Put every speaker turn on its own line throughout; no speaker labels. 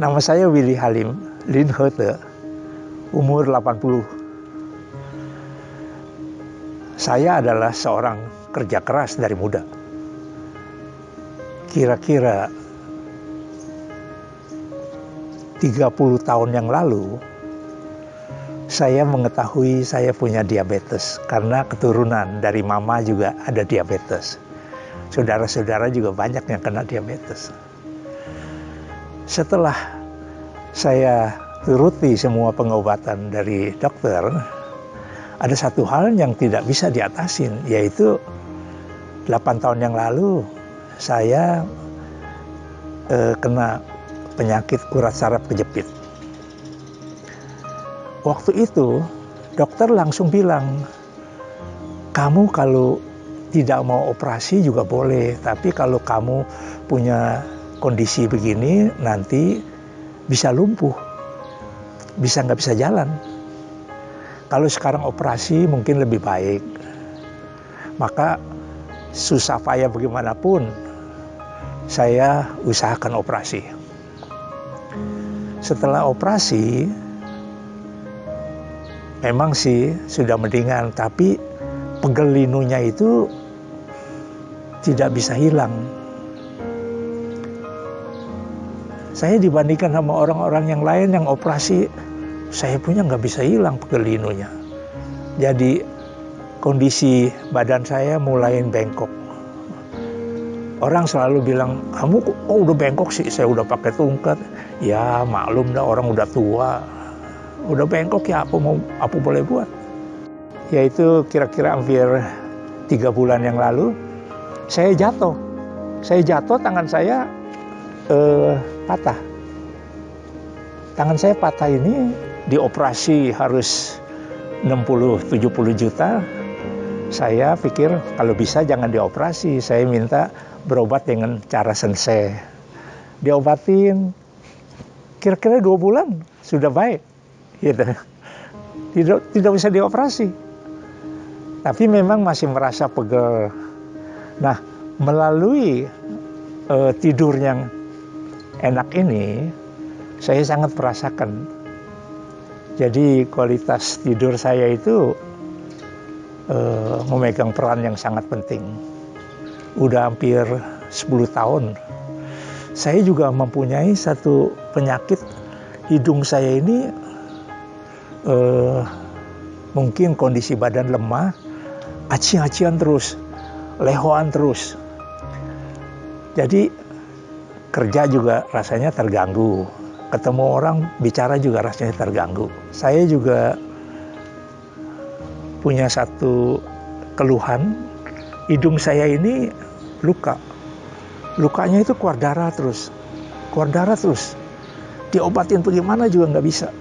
Nama saya Willy Halim Linhote, umur 80. Saya adalah seorang kerja keras dari muda. Kira-kira 30 tahun yang lalu, saya mengetahui saya punya diabetes karena keturunan dari mama juga ada diabetes. Saudara-saudara juga banyak yang kena diabetes. Setelah saya turuti semua pengobatan dari dokter, ada satu hal yang tidak bisa diatasin, yaitu 8 tahun yang lalu saya kena penyakit urat saraf kejepit. Waktu itu dokter langsung bilang, kamu kalau tidak mau operasi juga boleh, tapi kalau kamu punya kondisi begini nanti bisa lumpuh, nggak bisa jalan. Kalau sekarang operasi mungkin lebih baik. Maka susah payah bagaimanapun saya usahakan operasi. Setelah operasi memang sih sudah mendingan, tapi pegel linunya itu tidak bisa hilang. Saya dibandingkan sama orang-orang yang lain yang operasi, saya punya nggak bisa hilang pegel linunya. Jadi kondisi badan saya mulai bengkok. Orang selalu bilang, kamu kok udah bengkok sih? Saya udah pakai tungkat. Ya maklum dah, orang udah tua. Udah bengkok ya apa boleh buat. Yaitu kira-kira hampir 3 bulan yang lalu, saya jatuh. Tangan saya patah. Tangan saya patah ini dioperasi harus 60-70 juta. Saya pikir kalau bisa jangan dioperasi. Saya minta berobat dengan cara sensei. Diobatin, kira-kira 2 bulan sudah baik. Gitu. Tidak bisa dioperasi. Tapi memang masih merasa pegel. Nah, melalui tidur yang enak ini, saya sangat merasakan. Jadi kualitas tidur saya itu memegang peran yang sangat penting. Udah hampir 10 tahun. Saya juga mempunyai satu penyakit, hidung saya ini mungkin kondisi badan lemah, acing-acian terus, lehoan terus. Jadi kerja juga rasanya terganggu, ketemu orang bicara juga rasanya terganggu. Saya juga punya satu keluhan, hidung saya ini lukanya itu keluar darah terus, diobatin bagaimana juga nggak bisa.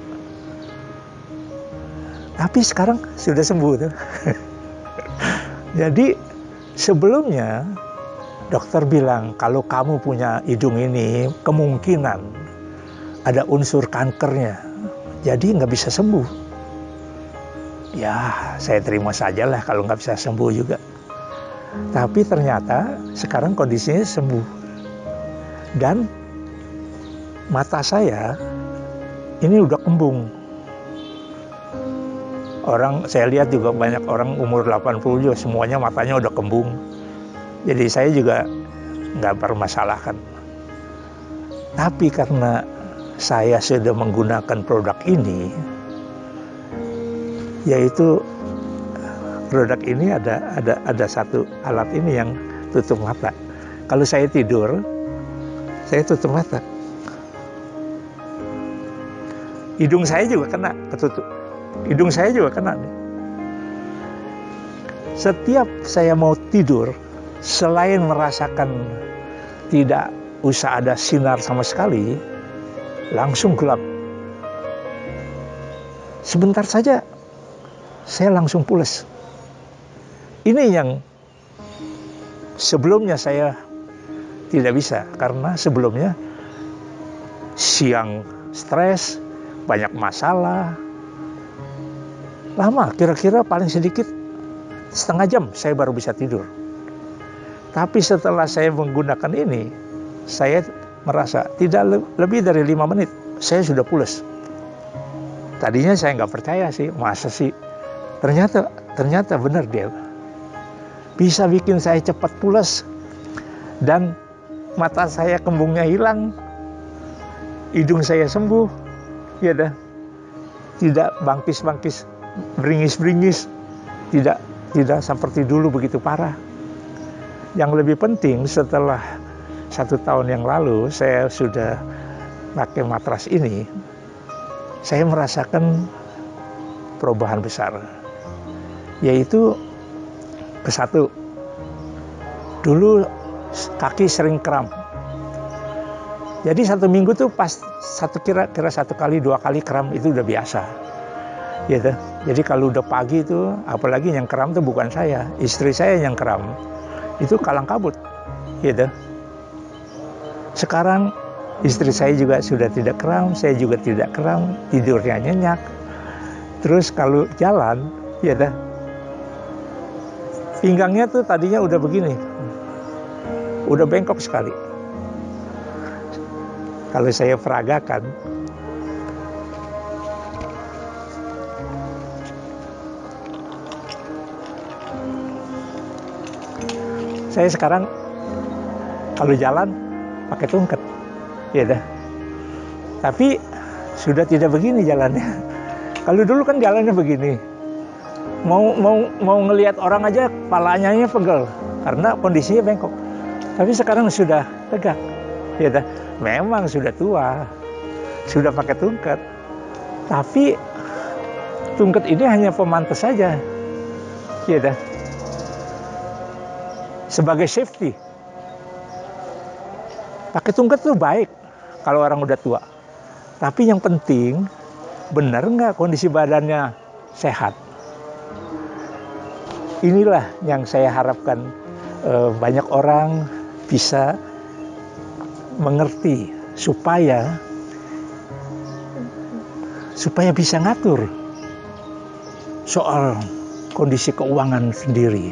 Tapi sekarang sudah sembuh tuh. Jadi sebelumnya dokter bilang, kalau kamu punya hidung ini, kemungkinan ada unsur kankernya. Jadi nggak bisa sembuh. Ya, saya terima sajalah kalau nggak bisa sembuh juga. Tapi ternyata sekarang kondisinya sembuh. Dan mata saya ini udah kembung. Saya lihat juga banyak orang umur 80 juga semuanya matanya udah kembung. Jadi saya juga nggak permasalahkan. Tapi karena saya sudah menggunakan produk ini, yaitu produk ini ada satu alat ini yang tutup mata. Kalau saya tidur, saya tutup mata. Hidung saya juga kena ketutup. Hidung saya juga kena. Setiap saya mau tidur, selain merasakan tidak usah ada sinar sama sekali, langsung gelap. Sebentar saja, saya langsung pules. Ini yang sebelumnya saya tidak bisa, karena sebelumnya siang stres, banyak masalah. Lama, kira-kira paling sedikit setengah jam saya baru bisa tidur. Tapi setelah saya menggunakan ini, saya merasa tidak lebih dari 5 menit saya sudah pules. Tadinya saya nggak percaya sih, masa sih? Ternyata benar dia. Bisa bikin saya cepat pules dan mata saya kembungnya hilang, hidung saya sembuh, ya dah. Tidak bangkis-bangkis, beringis-beringis, tidak seperti dulu begitu parah. Yang lebih penting, setelah 1 tahun yang lalu saya sudah pakai matras ini, saya merasakan perubahan besar, yaitu satu, dulu kaki sering kram. Jadi 1 minggu tuh pas kira 1 kali 2 kali kram itu udah biasa, gitu. Jadi kalau udah pagi itu, apalagi yang kram tuh bukan saya, istri saya yang kram, itu kalang kabut, gitu. Sekarang istri saya juga sudah tidak kram, saya juga tidak kram, tidurnya nyenyak. Terus kalau jalan, ya dah, pinggangnya tuh tadinya udah begini, udah bengkok sekali. Kalau saya peragakan, saya sekarang kalau jalan pakai tungket, ya dah. Tapi sudah tidak begini jalannya. Kalau dulu kan jalannya begini, mau ngelihat orang aja kepalanya pegel karena kondisinya bengkok. Tapi sekarang sudah tegak, ya dah. Memang sudah tua, sudah pakai tungket. Tapi tungket ini hanya pemantas saja, ya dah. Sebagai safety. Pakai tungket tuh baik kalau orang udah tua. Tapi yang penting, benar nggak kondisi badannya sehat. Inilah yang saya harapkan banyak orang bisa mengerti supaya bisa ngatur soal kondisi keuangan sendiri,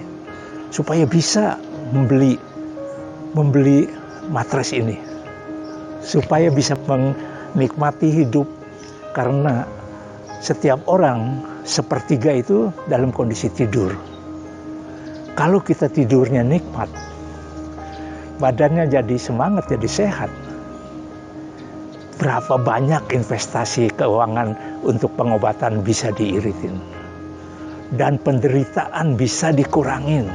supaya bisa membeli matras ini, supaya bisa menikmati hidup, karena setiap orang sepertiga itu dalam kondisi tidur. Kalau kita tidurnya nikmat, badannya jadi semangat, jadi sehat, berapa banyak investasi keuangan untuk pengobatan bisa diiritin, dan penderitaan bisa dikurangin.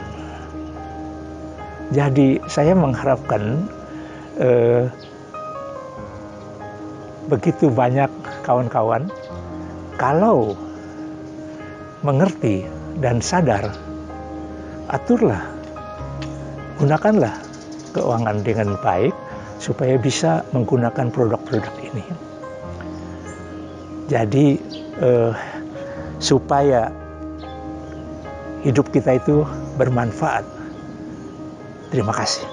Jadi saya mengharapkan begitu banyak kawan-kawan kalau mengerti dan sadar, aturlah, gunakanlah keuangan dengan baik supaya bisa menggunakan produk-produk ini. Jadi supaya hidup kita itu bermanfaat. Terima kasih.